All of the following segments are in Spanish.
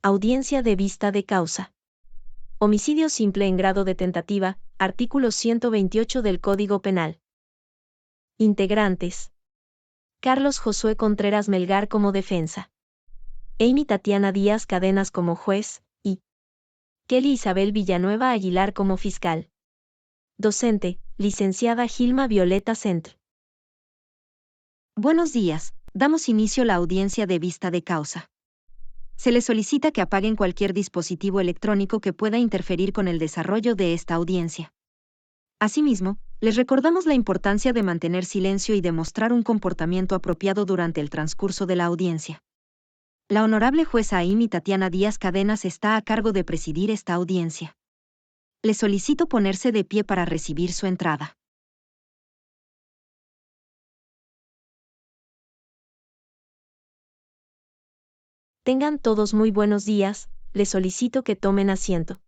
Audiencia de vista de causa. Homicidio simple en grado de tentativa, artículo 128 del Código Penal. Integrantes: Carlos Josué Contreras Melgar como defensa. Amy Tatiana Díaz Cadenas como juez, y Kelly Isabel Villanueva Aguilar como fiscal. Docente, licenciada Gilma Violeta Centr. Buenos días, damos inicio a la audiencia de vista de causa. Se les solicita que apaguen cualquier dispositivo electrónico que pueda interferir con el desarrollo de esta audiencia. Asimismo, les recordamos la importancia de mantener silencio y demostrar un comportamiento apropiado durante el transcurso de la audiencia. La honorable jueza Amy Tatiana Díaz Cadenas está a cargo de presidir esta audiencia. Les solicito ponerse de pie para recibir su entrada. Tengan todos muy buenos días, les solicito que tomen asiento.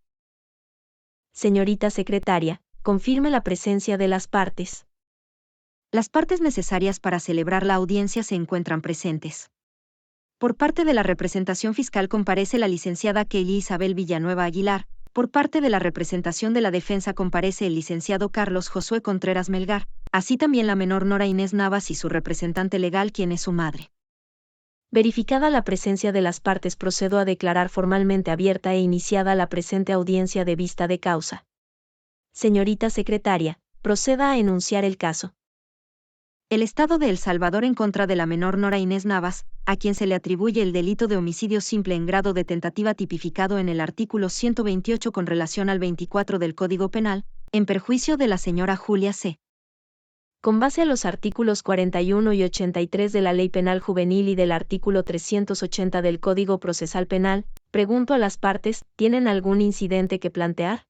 Señorita secretaria, confirme la presencia de las partes. Las partes necesarias para celebrar la audiencia se encuentran presentes. Por parte de la representación fiscal comparece la licenciada Kelly Isabel Villanueva Aguilar. Por parte de la representación de la defensa comparece el licenciado Carlos Josué Contreras Melgar, así también la menor Nora Inés Navas y su representante legal, quien es su madre. Verificada la presencia de las partes, procedo a declarar formalmente abierta e iniciada la presente audiencia de vista de causa. Señorita secretaria, proceda a enunciar el caso. El Estado de El Salvador en contra de la menor Nora Inés Navas, a quien se le atribuye el delito de homicidio simple en grado de tentativa tipificado en el artículo 128 con relación al 24 del Código Penal, en perjuicio de la señora Julia C. Con base a los artículos 41 y 83 de la Ley Penal Juvenil y del artículo 380 del Código Procesal Penal, pregunto a las partes, ¿tienen algún incidente que plantear?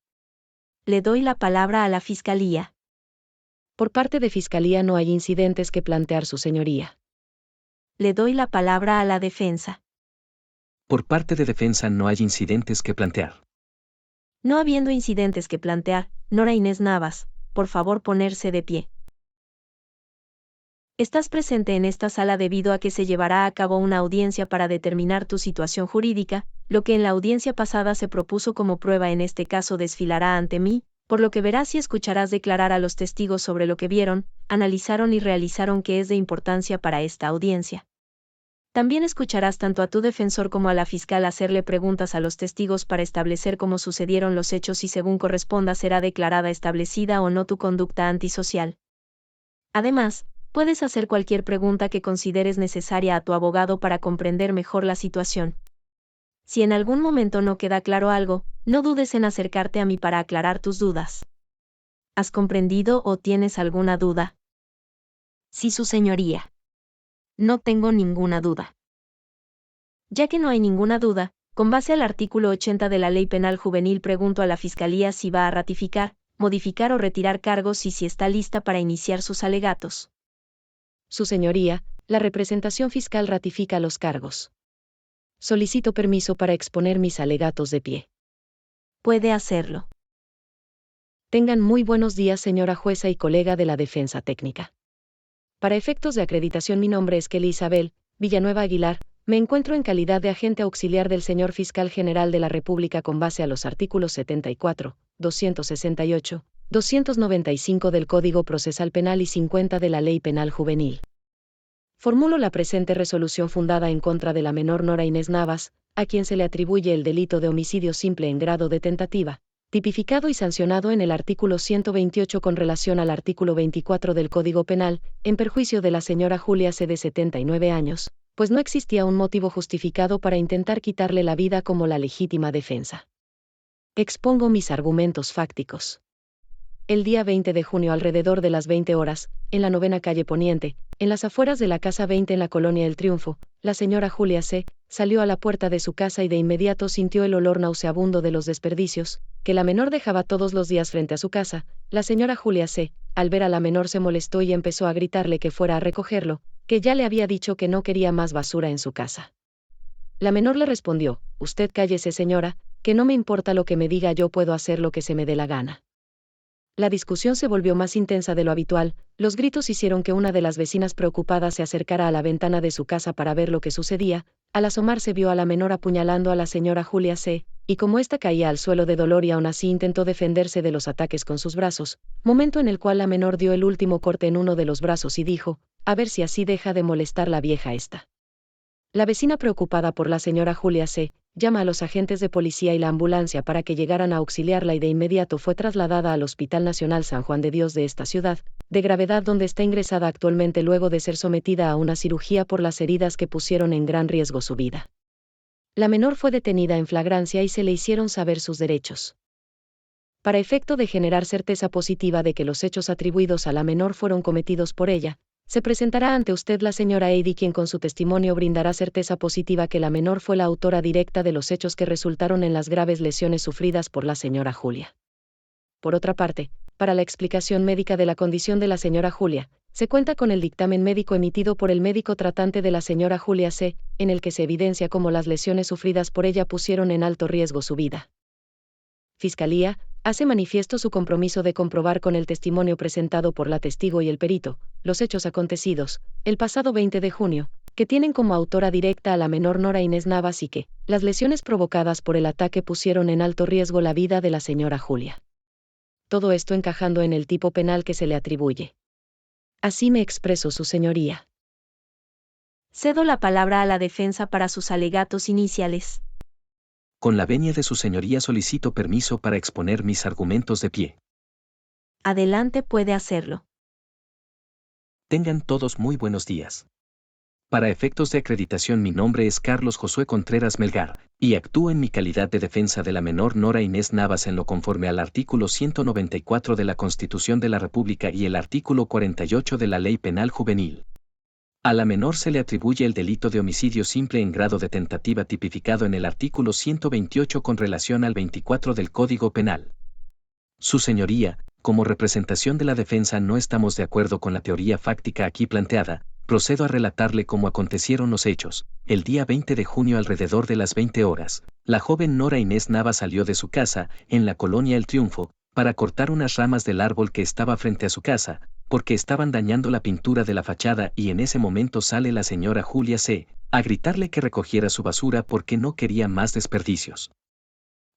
Le doy la palabra a la Fiscalía. Por parte de Fiscalía no hay incidentes que plantear, su señoría. Le doy la palabra a la defensa. Por parte de defensa no hay incidentes que plantear. No habiendo incidentes que plantear, Nora Inés Navas, por favor ponerse de pie. Estás presente en esta sala debido a que se llevará a cabo una audiencia para determinar tu situación jurídica, lo que en la audiencia pasada se propuso como prueba en este caso desfilará ante mí, por lo que verás y escucharás declarar a los testigos sobre lo que vieron, analizaron y realizaron que es de importancia para esta audiencia. También escucharás tanto a tu defensor como a la fiscal hacerle preguntas a los testigos para establecer cómo sucedieron los hechos y según corresponda será declarada establecida o no tu conducta antisocial. Además, puedes hacer cualquier pregunta que consideres necesaria a tu abogado para comprender mejor la situación. Si en algún momento no queda claro algo, no dudes en acercarte a mí para aclarar tus dudas. ¿Has comprendido o tienes alguna duda? Sí, su señoría. No tengo ninguna duda. Ya que no hay ninguna duda, con base al artículo 80 de la Ley Penal Juvenil pregunto a la Fiscalía si va a ratificar, modificar o retirar cargos y si está lista para iniciar sus alegatos. Su señoría, la representación fiscal ratifica los cargos. Solicito permiso para exponer mis alegatos de pie. Puede hacerlo. Tengan muy buenos días, señora jueza y colega de la defensa técnica. Para efectos de acreditación, mi nombre es Kelly Isabel Villanueva Aguilar. Me encuentro en calidad de agente auxiliar del señor Fiscal General de la República con base a los artículos 74, 268, 295 del Código Procesal Penal y 50 de la Ley Penal Juvenil. Formulo la presente resolución fundada en contra de la menor Nora Inés Navas, a quien se le atribuye el delito de homicidio simple en grado de tentativa, tipificado y sancionado en el artículo 128 con relación al artículo 24 del Código Penal, en perjuicio de la señora Julia C. de 79 años, pues no existía un motivo justificado para intentar quitarle la vida como la legítima defensa. Expongo mis argumentos fácticos. El día 20 de junio alrededor de las 20 horas, en la 9ª calle Poniente, en las afueras de la Casa 20 en la Colonia El Triunfo, la señora Julia C. salió a la puerta de su casa y de inmediato sintió el olor nauseabundo de los desperdicios, que la menor dejaba todos los días frente a su casa. La señora Julia C., al ver a la menor se molestó y empezó a gritarle que fuera a recogerlo, que ya le había dicho que no quería más basura en su casa. La menor le respondió, «Usted cállese, señora, que no me importa lo que me diga, yo puedo hacer lo que se me dé la gana». La discusión se volvió más intensa de lo habitual, los gritos hicieron que una de las vecinas preocupadas se acercara a la ventana de su casa para ver lo que sucedía. Al asomarse vio a la menor apuñalando a la señora Julia C., y como ésta caía al suelo de dolor y aún así intentó defenderse de los ataques con sus brazos, momento en el cual la menor dio el último corte en uno de los brazos y dijo, a ver si así deja de molestar la vieja esta. La vecina, preocupada por la señora Julia C., llama a los agentes de policía y la ambulancia para que llegaran a auxiliarla y de inmediato fue trasladada al Hospital Nacional San Juan de Dios de esta ciudad, de gravedad, donde está ingresada actualmente luego de ser sometida a una cirugía por las heridas que pusieron en gran riesgo su vida. La menor fue detenida en flagrancia y se le hicieron saber sus derechos. Para efecto de generar certeza positiva de que los hechos atribuidos a la menor fueron cometidos por ella, se presentará ante usted la señora Heidi, quien con su testimonio brindará certeza positiva que la menor fue la autora directa de los hechos que resultaron en las graves lesiones sufridas por la señora Julia. Por otra parte, para la explicación médica de la condición de la señora Julia, se cuenta con el dictamen médico emitido por el médico tratante de la señora Julia C., en el que se evidencia cómo las lesiones sufridas por ella pusieron en alto riesgo su vida. Fiscalía hace manifiesto su compromiso de comprobar con el testimonio presentado por la testigo y el perito, los hechos acontecidos, el pasado 20 de junio, que tienen como autora directa a la menor Nora Inés Navas y que, las lesiones provocadas por el ataque pusieron en alto riesgo la vida de la señora Julia. Todo esto encajando en el tipo penal que se le atribuye. Así me expresó su señoría. Cedo la palabra a la defensa para sus alegatos iniciales. Con la venia de su señoría solicito permiso para exponer mis argumentos de pie. Adelante, puede hacerlo. Tengan todos muy buenos días. Para efectos de acreditación, mi nombre es Carlos Josué Contreras Melgar, y actúo en mi calidad de defensa de la menor Nora Inés Navas en lo conforme al artículo 194 de la Constitución de la República y el artículo 48 de la Ley Penal Juvenil. A la menor se le atribuye el delito de homicidio simple en grado de tentativa tipificado en el artículo 128 con relación al 24 del Código Penal. Su señoría, como representación de la defensa, no estamos de acuerdo con la teoría fáctica aquí planteada. Procedo a relatarle cómo acontecieron los hechos. El día 20 de junio alrededor de las 20 horas, la joven Nora Inés Navas salió de su casa, en la colonia El Triunfo, para cortar unas ramas del árbol que estaba frente a su casa, porque estaban dañando la pintura de la fachada, y en ese momento sale la señora Julia C., a gritarle que recogiera su basura porque no quería más desperdicios.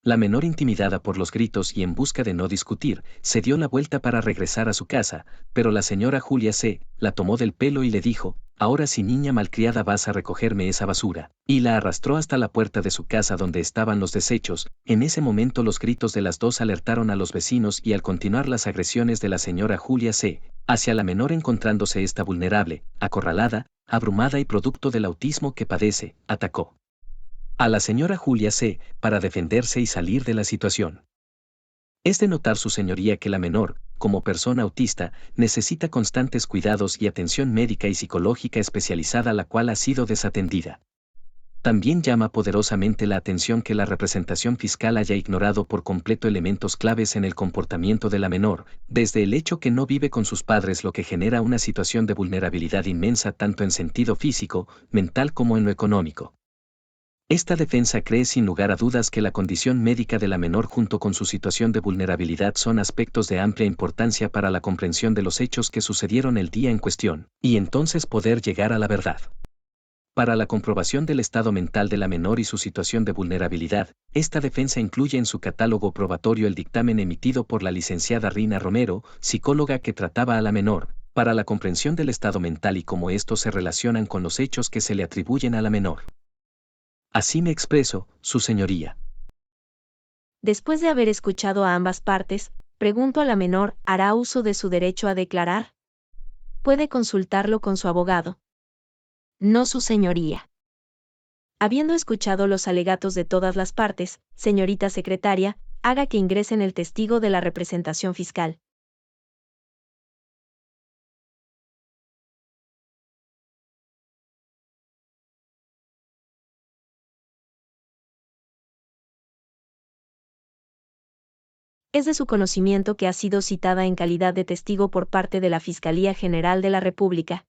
La menor, intimidada por los gritos y en busca de no discutir, se dio la vuelta para regresar a su casa, pero la señora Julia C. la tomó del pelo y le dijo, ahora sí, niña malcriada, vas a recogerme esa basura, y la arrastró hasta la puerta de su casa donde estaban los desechos. En ese momento los gritos de las dos alertaron a los vecinos y al continuar las agresiones de la señora Julia C. hacia la menor, encontrándose esta vulnerable, acorralada, abrumada y producto del autismo que padece, atacó a la señora Julia C. para defenderse y salir de la situación. Es de notar su señoría que la menor, como persona autista, necesita constantes cuidados y atención médica y psicológica especializada, la cual ha sido desatendida. También llama poderosamente la atención que la representación fiscal haya ignorado por completo elementos claves en el comportamiento de la menor, desde el hecho que no vive con sus padres, lo que genera una situación de vulnerabilidad inmensa tanto en sentido físico, mental como en lo económico. Esta defensa cree sin lugar a dudas que la condición médica de la menor junto con su situación de vulnerabilidad son aspectos de amplia importancia para la comprensión de los hechos que sucedieron el día en cuestión, y entonces poder llegar a la verdad. Para la comprobación del estado mental de la menor y su situación de vulnerabilidad, esta defensa incluye en su catálogo probatorio el dictamen emitido por la licenciada Rina Romero, psicóloga que trataba a la menor, para la comprensión del estado mental y cómo estos se relacionan con los hechos que se le atribuyen a la menor. Así me expreso, su señoría. Después de haber escuchado a ambas partes, pregunto a la menor, ¿hará uso de su derecho a declarar? Puede consultarlo con su abogado. No, su señoría. Habiendo escuchado los alegatos de todas las partes, señorita secretaria, haga que ingresen el testigo de la representación fiscal. Es de su conocimiento que ha sido citada en calidad de testigo por parte de la Fiscalía General de la República.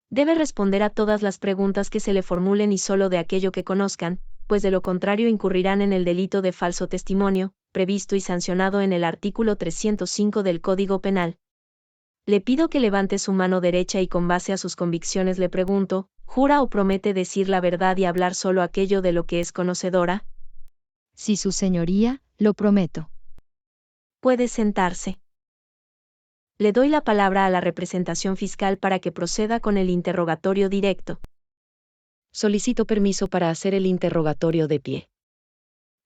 Debe responder a todas las preguntas que se le formulen y solo de aquello que conozcan, pues de lo contrario incurrirán en el delito de falso testimonio, previsto y sancionado en el artículo 305 del Código Penal. Le pido que levante su mano derecha y con base a sus convicciones le pregunto, ¿jura o promete decir la verdad y hablar solo aquello de lo que es conocedora? Sí, su señoría, lo prometo. Puede sentarse. Le doy la palabra a la representación fiscal para que proceda con el interrogatorio directo. Solicito permiso para hacer el interrogatorio de pie.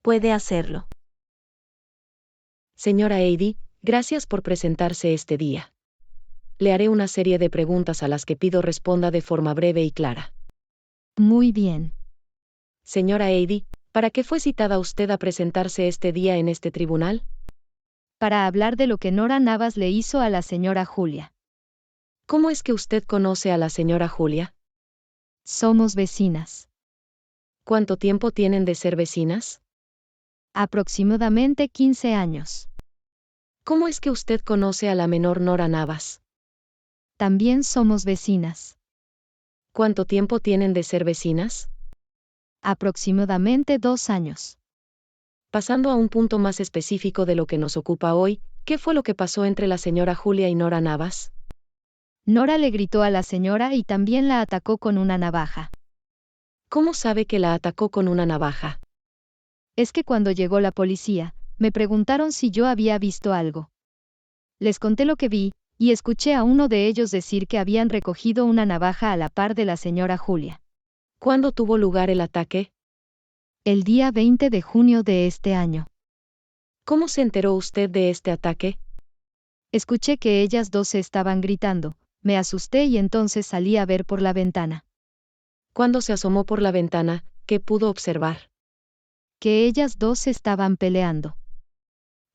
Puede hacerlo. Señora Heidi, gracias por presentarse este día. Le haré una serie de preguntas a las que pido responda de forma breve y clara. Muy bien. Señora Heidi, ¿para qué fue citada usted a presentarse este día en este tribunal? Para hablar de lo que Nora Navas le hizo a la señora Julia. ¿Cómo es que usted conoce a la señora Julia? Somos vecinas. ¿Cuánto tiempo tienen de ser vecinas? Aproximadamente 15 años. ¿Cómo es que usted conoce a la menor Nora Navas? También somos vecinas. ¿Cuánto tiempo tienen de ser vecinas? Aproximadamente 2 años. Pasando a un punto más específico de lo que nos ocupa hoy, ¿qué fue lo que pasó entre la señora Julia y Nora Navas? Nora le gritó a la señora y también la atacó con una navaja. ¿Cómo sabe que la atacó con una navaja? Es que cuando llegó la policía, me preguntaron si yo había visto algo. Les conté lo que vi, y escuché a uno de ellos decir que habían recogido una navaja a la par de la señora Julia. ¿Cuándo tuvo lugar el ataque? El día 20 de junio de este año. ¿Cómo se enteró usted de este ataque? Escuché que ellas dos se estaban gritando, me asusté y entonces salí a ver por la ventana. Cuando se asomó por la ventana, ¿qué pudo observar? Que ellas dos se estaban peleando.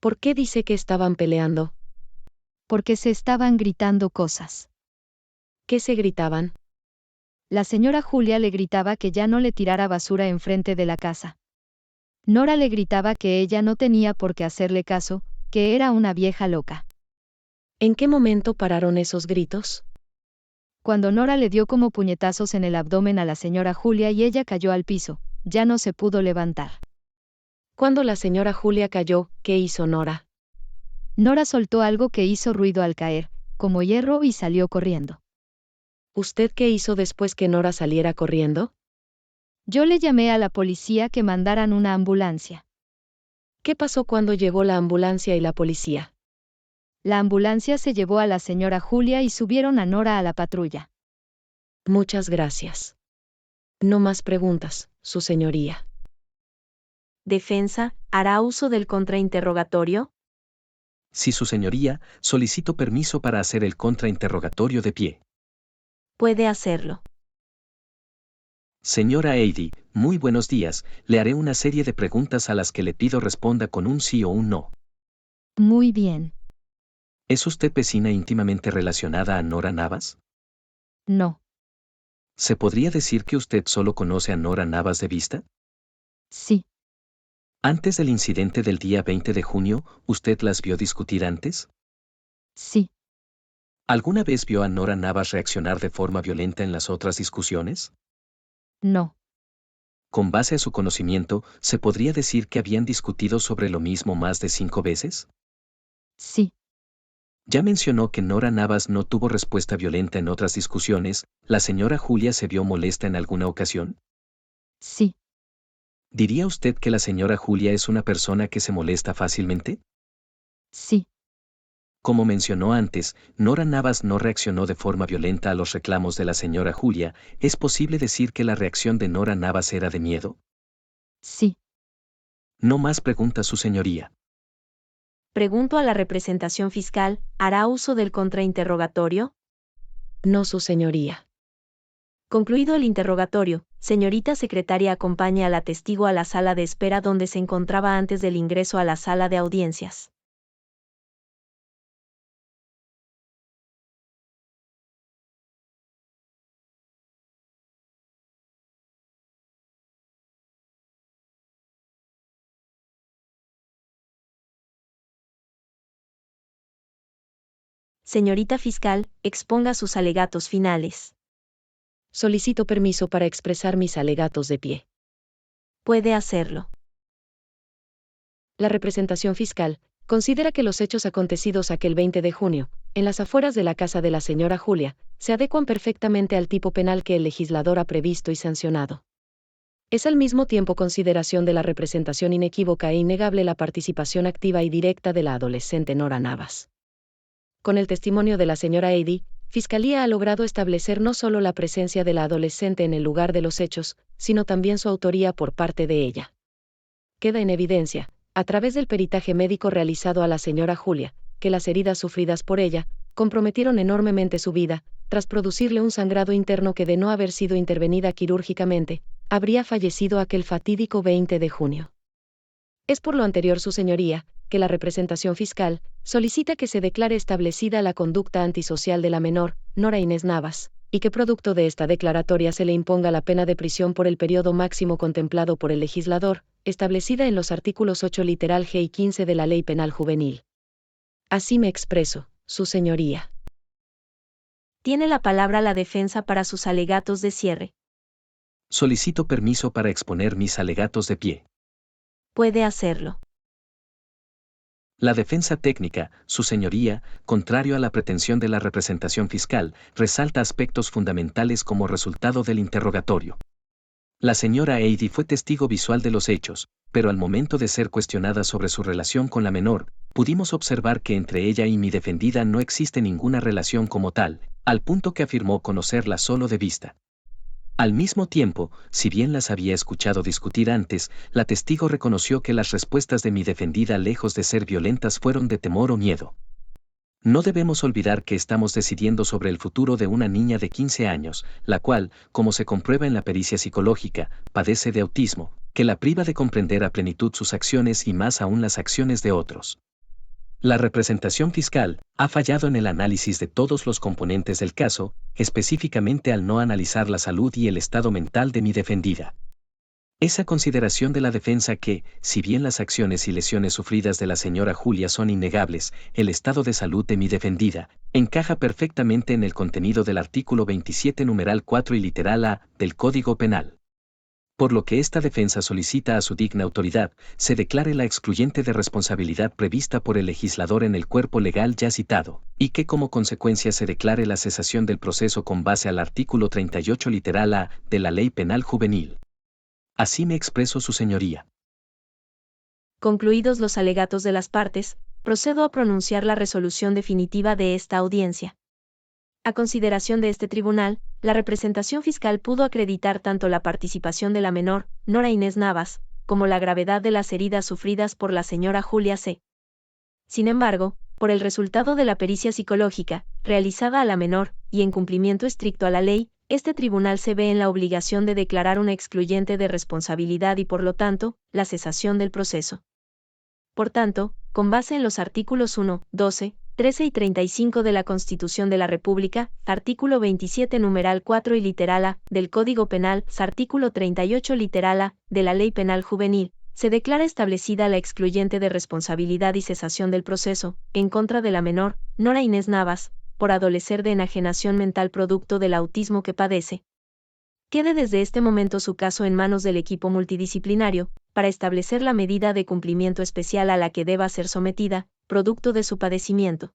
¿Por qué dice que estaban peleando? Porque se estaban gritando cosas. ¿Qué se gritaban? La señora Julia le gritaba que ya no le tirara basura enfrente de la casa. Nora le gritaba que ella no tenía por qué hacerle caso, que era una vieja loca. ¿En qué momento pararon esos gritos? Cuando Nora le dio como puñetazos en el abdomen a la señora Julia y ella cayó al piso, ya no se pudo levantar. Cuando la señora Julia cayó, ¿qué hizo Nora? Nora soltó algo que hizo ruido al caer, como hierro, y salió corriendo. ¿Usted qué hizo después que Nora saliera corriendo? Yo le llamé a la policía que mandaran una ambulancia. ¿Qué pasó cuando llegó la ambulancia y la policía? La ambulancia se llevó a la señora Julia y subieron a Nora a la patrulla. Muchas gracias. No más preguntas, su señoría. Defensa, ¿hará uso del contrainterrogatorio? Sí, su señoría, solicito permiso para hacer el contrainterrogatorio de pie. Puede hacerlo. Señora Heidi, muy buenos días, le haré una serie de preguntas a las que le pido responda con un sí o un no. Muy bien. ¿Es usted vecina íntimamente relacionada a Nora Navas? No. ¿Se podría decir que usted solo conoce a Nora Navas de vista? Sí. Antes del incidente del día 20 de junio, ¿usted las vio discutir antes? Sí. ¿Alguna vez vio a Nora Navas reaccionar de forma violenta en las otras discusiones? No. Con base a su conocimiento, ¿se podría decir que habían discutido sobre lo mismo más de 5 veces? Sí. Ya mencionó que Nora Navas no tuvo respuesta violenta en otras discusiones. ¿La señora Julia se vio molesta en alguna ocasión? Sí. ¿Diría usted que la señora Julia es una persona que se molesta fácilmente? Sí. Como mencionó antes, Nora Navas no reaccionó de forma violenta a los reclamos de la señora Julia. ¿Es posible decir que la reacción de Nora Navas era de miedo? Sí. No más preguntas, su señoría. Pregunto a la representación fiscal, ¿hará uso del contrainterrogatorio? No, su señoría. Concluido el interrogatorio, señorita secretaria acompañe a la testigo a la sala de espera donde se encontraba antes del ingreso a la sala de audiencias. Señorita fiscal, exponga sus alegatos finales. Solicito permiso para expresar mis alegatos de pie. Puede hacerlo. La representación fiscal, considera que los hechos acontecidos aquel 20 de junio, en las afueras de la casa de la señora Julia, se adecuan perfectamente al tipo penal que el legislador ha previsto y sancionado. Es al mismo tiempo consideración de la representación inequívoca e innegable la participación activa y directa de la adolescente Nora Navas. Con el testimonio de la señora Heidi, Fiscalía ha logrado establecer no solo la presencia de la adolescente en el lugar de los hechos, sino también su autoría por parte de ella. Queda en evidencia, a través del peritaje médico realizado a la señora Julia, que las heridas sufridas por ella comprometieron enormemente su vida, tras producirle un sangrado interno que de no haber sido intervenida quirúrgicamente, habría fallecido aquel fatídico 20 de junio. Es por lo anterior, su señoría, que la representación fiscal solicita que se declare establecida la conducta antisocial de la menor, Nora Inés Navas, y que producto de esta declaratoria se le imponga la pena de prisión por el periodo máximo contemplado por el legislador, establecida en los artículos 8 literal G y 15 de la Ley Penal Juvenil. Así me expreso, su señoría. Tiene la palabra la defensa para sus alegatos de cierre. Solicito permiso para exponer mis alegatos de pie. Puede hacerlo. La defensa técnica, su señoría, contrario a la pretensión de la representación fiscal, resalta aspectos fundamentales como resultado del interrogatorio. La señora Heidi fue testigo visual de los hechos, pero al momento de ser cuestionada sobre su relación con la menor, pudimos observar que entre ella y mi defendida no existe ninguna relación como tal, al punto que afirmó conocerla solo de vista. Al mismo tiempo, si bien las había escuchado discutir antes, la testigo reconoció que las respuestas de mi defendida, lejos de ser violentas, fueron de temor o miedo. No debemos olvidar que estamos decidiendo sobre el futuro de una niña de 15 años, la cual, como se comprueba en la pericia psicológica, padece de autismo, que la priva de comprender a plenitud sus acciones y más aún las acciones de otros. La representación fiscal ha fallado en el análisis de todos los componentes del caso, específicamente al no analizar la salud y el estado mental de mi defendida. Esa consideración de la defensa que, si bien las acciones y lesiones sufridas de la señora Julia son innegables, el estado de salud de mi defendida encaja perfectamente en el contenido del artículo 27 numeral 4 y literal A del Código Penal. Por lo que esta defensa solicita a su digna autoridad se declare la excluyente de responsabilidad prevista por el legislador en el cuerpo legal ya citado, y que como consecuencia se declare la cesación del proceso con base al artículo 38 literal A de la Ley Penal Juvenil. Así me expreso, su señoría. Concluidos los alegatos de las partes, procedo a pronunciar la resolución definitiva de esta audiencia. A consideración de este tribunal, la representación fiscal pudo acreditar tanto la participación de la menor, Nora Inés Navas, como la gravedad de las heridas sufridas por la señora Julia C. Sin embargo, por el resultado de la pericia psicológica, realizada a la menor, y en cumplimiento estricto a la ley, este tribunal se ve en la obligación de declarar una excluyente de responsabilidad y por lo tanto, la cesación del proceso. Por tanto, con base en los artículos 1, 12, 13 y 35 de la Constitución de la República, artículo 27 numeral 4 y literal A del Código Penal, artículo 38 literal A de la Ley Penal Juvenil, se declara establecida la excluyente de responsabilidad y cesación del proceso, en contra de la menor, Nora Inés Navas, por adolecer de enajenación mental producto del autismo que padece. Quede desde este momento su caso en manos del equipo multidisciplinario, para establecer la medida de cumplimiento especial a la que deba ser sometida, producto de su padecimiento.